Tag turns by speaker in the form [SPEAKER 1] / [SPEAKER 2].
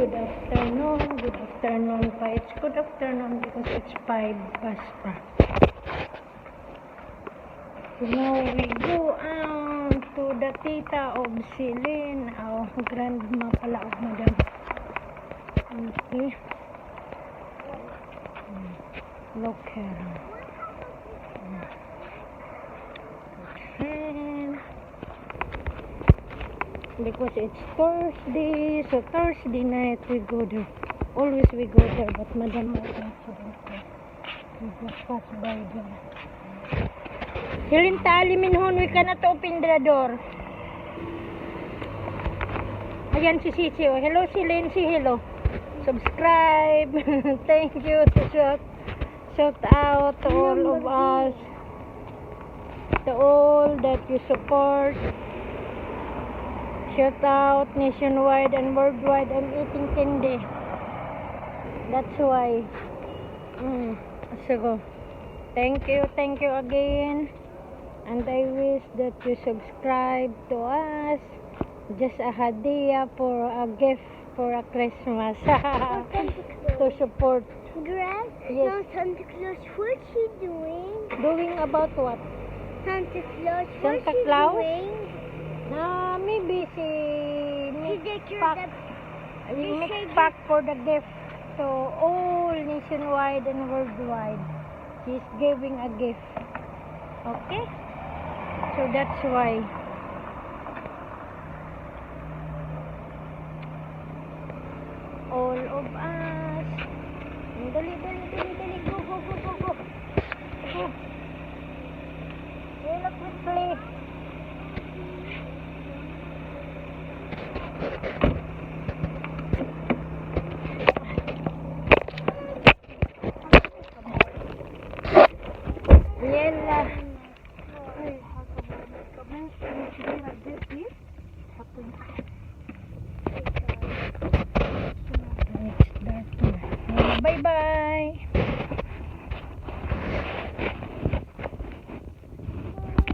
[SPEAKER 1] Good afternoon pa. It's good afternoon because it's 5 past pa. So now we go out to the tita of Celine. Oh, grandma pala of madam. Okay. Look here. And because it's Thursday, so Thursday night we go there. Always we go there, but madam we just pass by there. Hilin tali minhon, we cannot open the door. Ayan si Cici. Oh. Hello Celine, si hello. Subscribe. Thank you. Shout out to all of us. To all that you support. Shout out nationwide and worldwide. I'm eating candy. That's why. So thank you again. And I wish that you subscribe to us. Just a hadiah for a gift for a Christmas. To support.
[SPEAKER 2] Greg,
[SPEAKER 1] Yes.
[SPEAKER 2] now Santa Claus, what's she doing?
[SPEAKER 1] Doing about what?
[SPEAKER 2] Santa Claus, what's
[SPEAKER 1] Santa
[SPEAKER 2] she
[SPEAKER 1] Claus?
[SPEAKER 2] doing?
[SPEAKER 1] Maybe she
[SPEAKER 2] She
[SPEAKER 1] make
[SPEAKER 2] decorated
[SPEAKER 1] pack for the gift to all nationwide and worldwide. She's giving a gift. Okay? So that's why. All of us. Dali. Go. Go. Hey, look quickly. Yella. Bye-bye.